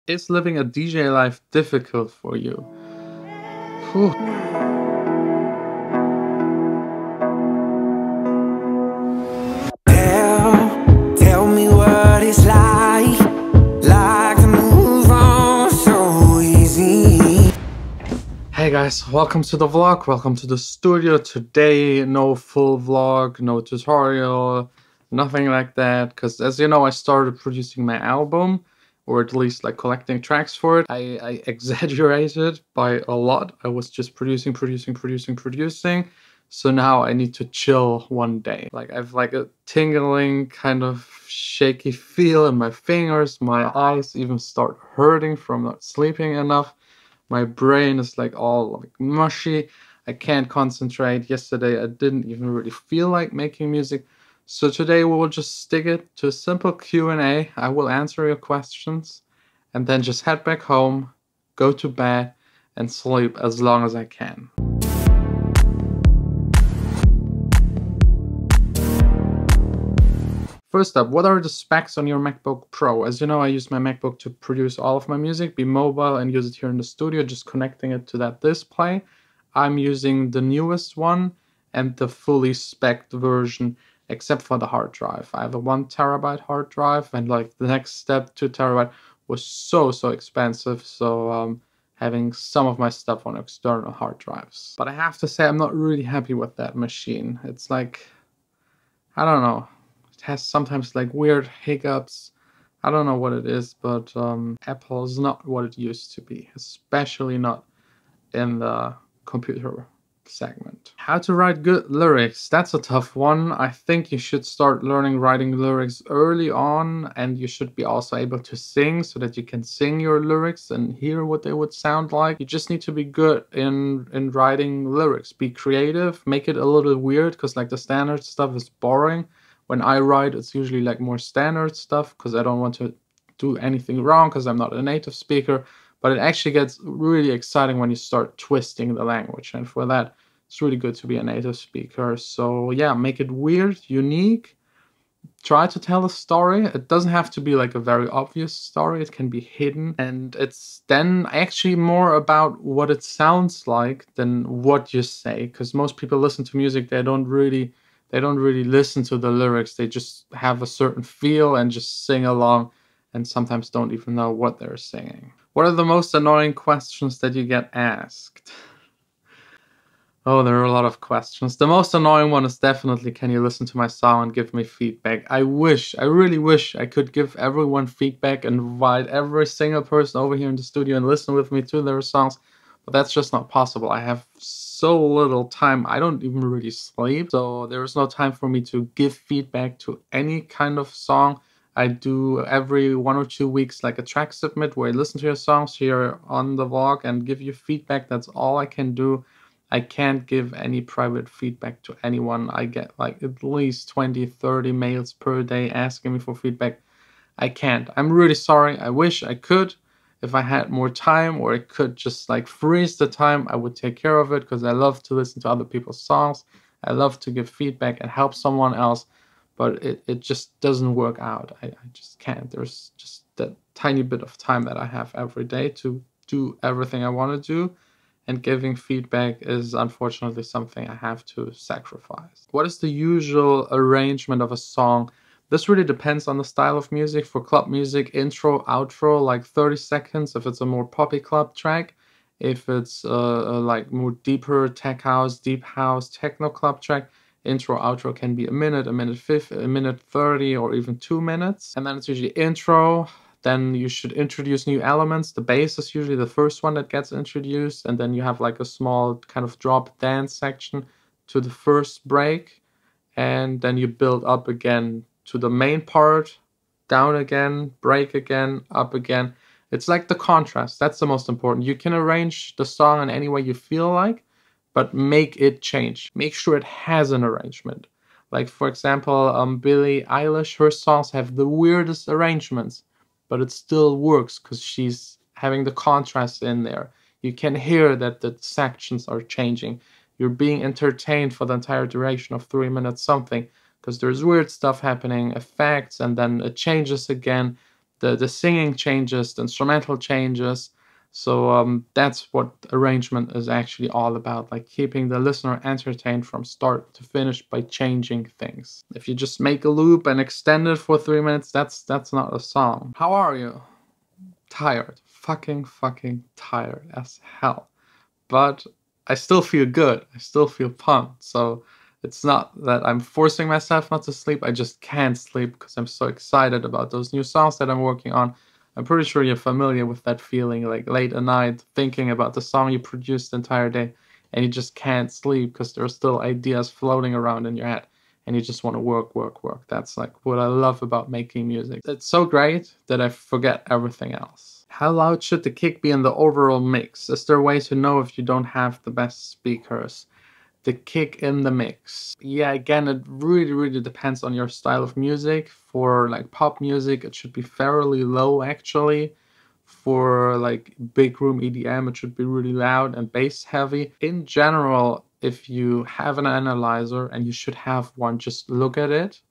Is living a DJ life difficult for you? Whew. Tell me what it's like to move on so easy. Hey guys, welcome to the vlog, welcome to the studio. Today, no full vlog, no tutorial, nothing like that, because as you know, I started producing my album, or at least like collecting tracks for it. I exaggerated by a lot. I was just producing. So now I need to chill one day. Like I've like a tingling kind of shaky feel in my fingers. My eyes even start hurting from not sleeping enough. My brain is like all like mushy. I can't concentrate. Yesterday I didn't even really feel like making music. So today we will just stick it to a simple Q&A. I will answer your questions and then just head back home, go to bed and sleep as long as I can. First up, what are the specs on your MacBook Pro? As you know, I use my MacBook to produce all of my music, be mobile and use it here in the studio, just connecting it to that display. I'm using the newest one and the fully spec'd version, except for the hard drive. I have a 1 terabyte hard drive, and like the next step, 2 terabyte, was so expensive. So having some of my stuff on external hard drives. But I have to say, I'm not really happy with that machine. It's like, I don't know. It has sometimes like weird hiccups. I don't know what it is, but Apple is not what it used to be, especially not in the computer segment. How to write good lyrics? That's a tough one. I think you should start learning writing lyrics early on, and you should be also able to sing so that you can sing your lyrics and hear what they would sound like. You just need to be good in writing lyrics. Be creative, make it a little weird, because like the standard stuff is boring. When I write, it's usually like more standard stuff because I don't want to do anything wrong because I'm not a native speaker. But it actually gets really exciting when you start twisting the language. And for that, it's really good to be a native speaker. So yeah, make it weird, unique. Try to tell a story. It doesn't have to be like a very obvious story. It can be hidden. And it's then actually more about what it sounds like than what you say. Because most people listen to music, they don't really listen to the lyrics. They just have a certain feel and just sing along, and sometimes don't even know what they're singing. What are the most annoying questions that you get asked? Oh, there are a lot of questions. The most annoying one is definitely, can you listen to my song and give me feedback? I really wish I could give everyone feedback and invite every single person over here in the studio and listen with me to their songs, but that's just not possible. I have so little time. I don't even really sleep, so there's no time for me to give feedback to any kind of song. I do every 1 or 2 weeks like a track submit where I listen to your songs here on the vlog and give you feedback. That's all I can do. I can't give any private feedback to anyone. I get like at least 20-30 mails per day asking me for feedback. I can't. I'm really sorry. I wish I could. If I had more time, or I could just like freeze the time, I would take care of it, because I love to listen to other people's songs. I love to give feedback and help someone else, but it just doesn't work out. I just can't. There's just that tiny bit of time that I have every day to do everything I want to do, and giving feedback is unfortunately something I have to sacrifice. What is the usual arrangement of a song? This really depends on the style of music. For club music, intro, outro, like 30 seconds if it's a more poppy club track. If it's like more deeper tech house, deep house, techno club track, intro, outro can be a minute 30, or even 2 minutes. And then it's usually intro. Then you should introduce new elements. The bass is usually the first one that gets introduced. And then you have like a small kind of drop dance section to the first break. And then you build up again to the main part, down again, break again, up again. It's like the contrast. That's the most important. You can arrange the song in any way you feel like, but make it change. Make sure it has an arrangement. Like for example, Billie Eilish, her songs have the weirdest arrangements, but it still works because she's having the contrast in there. You can hear that the sections are changing. You're being entertained for the entire duration of 3 minutes something, because there's weird stuff happening, effects, and then it changes again. the singing changes, the instrumental changes. So that's what arrangement is actually all about, like keeping the listener entertained from start to finish by changing things. If you just make a loop and extend it for 3 minutes, that's not a song. How are you? Tired. Fucking tired as hell. But I still feel good. I still feel pumped. So it's not that I'm forcing myself not to sleep. I just can't sleep because I'm so excited about those new songs that I'm working on. I'm pretty sure you're familiar with that feeling, like late at night thinking about the song you produced the entire day, and you just can't sleep because there are still ideas floating around in your head and you just want to work. That's like what I love about making music. It's so great that I forget everything else. How loud should the kick be in the overall mix? Is there a way to know if you don't have the best speakers? The kick in the mix. Yeah, again, it really depends on your style of music. For like pop music, it should be fairly low actually. For like big room EDM, it should be really loud and bass heavy. In general, if you have an analyzer, and you should have one, just look at it.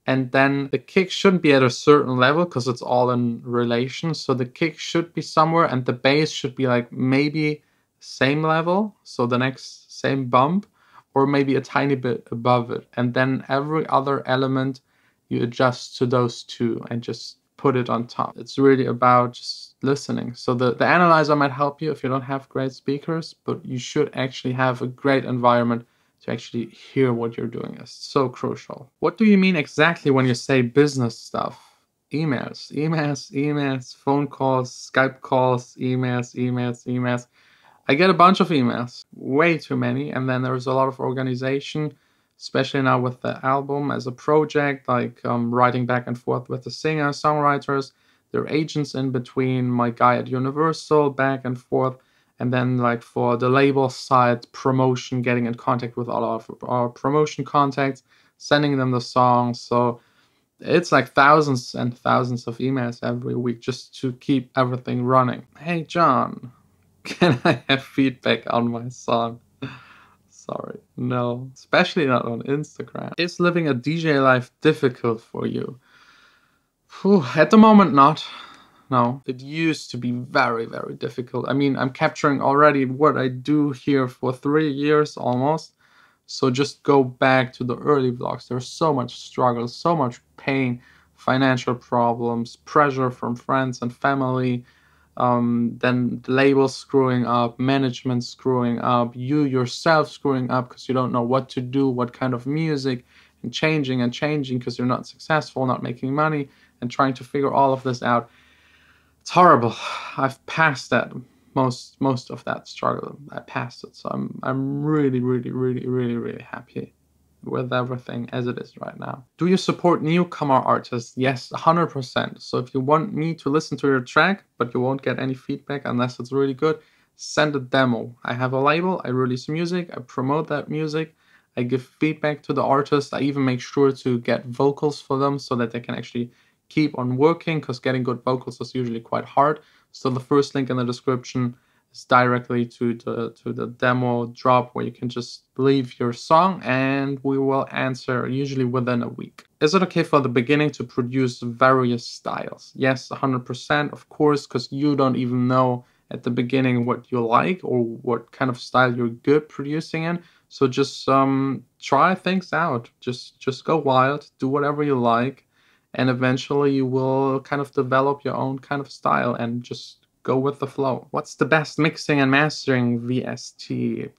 And then the kick shouldn't be at a certain level because it's all in relation. So the kick should be somewhere and the bass should be like maybe same level. So the next same bump, or maybe a tiny bit above it. And then every other element you adjust to those two and just put it on top. It's really about just listening. So the analyzer might help you if you don't have great speakers, but you should actually have a great environment to actually hear what you're doing. Is so crucial. What do you mean exactly when you say business stuff? Emails, phone calls, Skype calls, emails. I get a bunch of emails, way too many, and then there's a lot of organization, especially now with the album as a project, like writing back and forth with the singer, songwriters, their agents in between, my guy at Universal, back and forth. And then like for the label side, promotion, getting in contact with all of our promotion contacts, sending them the songs. So it's like thousands and thousands of emails every week just to keep everything running. Hey, John, can I have feedback on my song? Sorry, no, especially not on Instagram. Is living a DJ life difficult for you? Whew, at the moment, not. No, it used to be very difficult. I mean, I'm capturing already what I do here for 3 years almost. So just go back to the early vlogs. There's so much struggle, so much pain, financial problems, pressure from friends and family. Then the label screwing up, management screwing up, you yourself screwing up because you don't know what to do, what kind of music, and changing because you're not successful, not making money, and trying to figure all of this out. It's horrible. I've passed that, most of that struggle. I passed it, so I'm really happy with everything as it is right now. Do you support newcomer artists? Yes, 100%. So if you want me to listen to your track, but you won't get any feedback unless it's really good, send a demo. I have a label, I release music, I promote that music, I give feedback to the artist, I even make sure to get vocals for them so that they can actually keep on working, because getting good vocals is usually quite hard. So the first link in the description is directly to the demo drop where you can just leave your song and we will answer usually within a week. Is it okay for the beginning to produce various styles? Yes, 100%, of course, because you don't even know at the beginning what you like or what kind of style you're good producing in. So just try things out. Just go wild, do whatever you like. And eventually you will kind of develop your own kind of style and just go with the flow. What's the best mixing and mastering VST?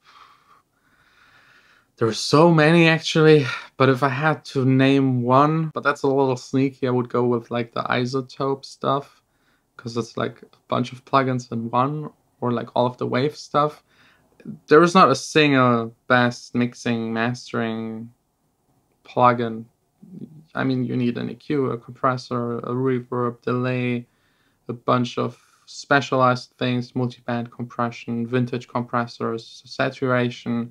There's so many actually, but if I had to name one, but that's a little sneaky, I would go with like the iZotope stuff, because it's like a bunch of plugins in one, or like all of the wave stuff. There is not a single best mixing, mastering plugin. I mean, you need an EQ, a compressor, a reverb, delay, a bunch of specialized things, multiband compression, vintage compressors, saturation,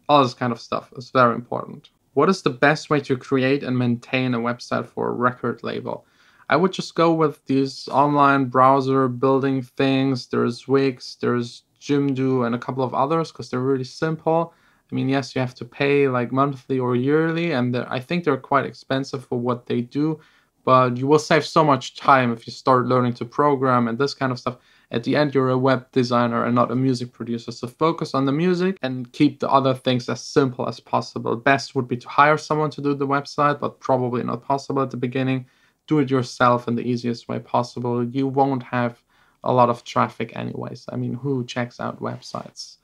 all this kind of stuff is very important. What is the best way to create and maintain a website for a record label? I would just go with these online browser building things. There's Wix, there's Jimdo, and a couple of others because they're really simple. I mean, yes, you have to pay like monthly or yearly, and I think they're quite expensive for what they do, but you will save so much time if you start learning to program and this kind of stuff. At the end, you're a web designer and not a music producer. So focus on the music and keep the other things as simple as possible. Best would be to hire someone to do the website, but probably not possible at the beginning. Do it yourself in the easiest way possible. You won't have a lot of traffic anyways. I mean, who checks out websites?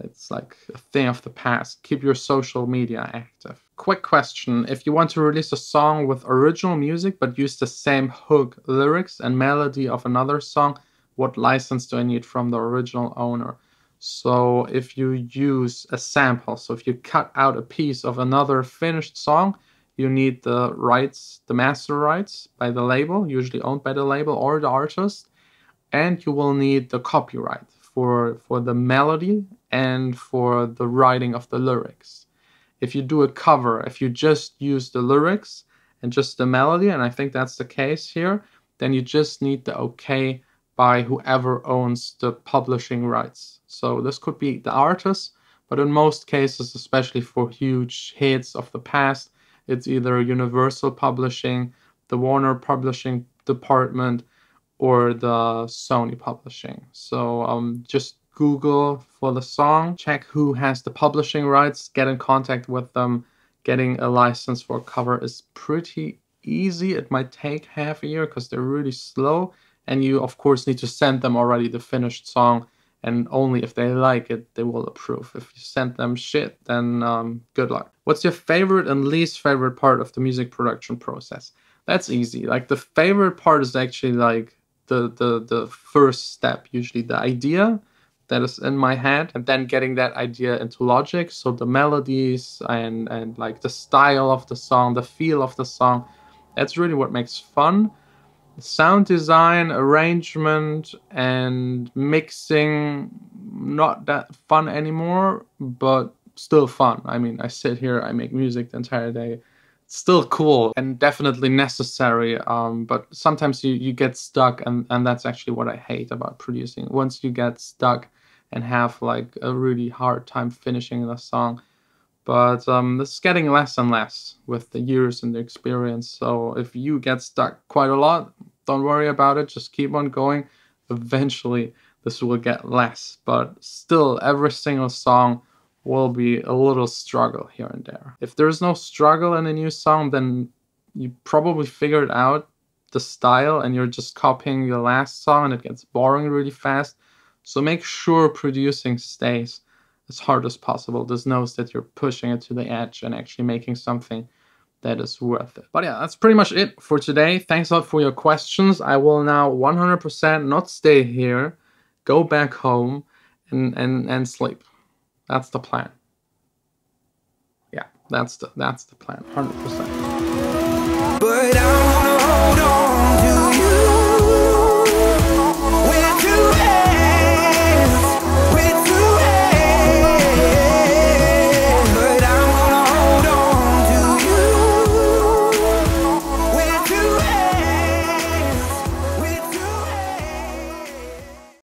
It's like a thing of the past. Keep your social media active. Quick question. If you want to release a song with original music but use the same hook, lyrics, and melody of another song, what license do I need from the original owner? So if you use a sample, so if you cut out a piece of another finished song, you need the rights, the master rights by the label, usually owned by the label or the artist, and you will need the copyright for the melody and for the writing of the lyrics. If you do a cover, if you just use the lyrics and just the melody, and I think that's the case here, then you just need the okay by whoever owns the publishing rights. So this could be the artist, but in most cases, especially for huge hits of the past, it's either Universal Publishing, the Warner Publishing Department, or the Sony Publishing. So just Google for the song, check who has the publishing rights, get in contact with them. Getting a license for a cover is pretty easy. It might take half a year because they're really slow. And you, of course, need to send them already the finished song. And only if they like it, they will approve. If you send them shit, then good luck. What's your favorite and least favorite part of the music production process? That's easy. Like the favorite part is actually like the first step, usually the idea that is in my head, and then getting that idea into Logic. So the melodies and like the style of the song, the feel of the song, that's really what makes fun. Sound design, arrangement, and mixing, not that fun anymore, but still fun. I mean, I sit here, I make music the entire day. It's still cool and definitely necessary, but sometimes you get stuck, and that's actually what I hate about producing. Once you get stuck and have like a really hard time finishing the song. But this is getting less and less with the years and the experience. So if you get stuck quite a lot, don't worry about it. Just keep on going. Eventually, this will get less. But still, every single song will be a little struggle here and there. If there's no struggle in a new song, then you probably figured out the style and you're just copying the last song and it gets boring really fast. So make sure producing stays as hard as possible. This knows that you're pushing it to the edge and actually making something that is worth it. But yeah, that's pretty much it for today. Thanks a lot for your questions. I will now 100% not stay here, go back home and sleep. That's the plan. Yeah, that's the plan, 100%. But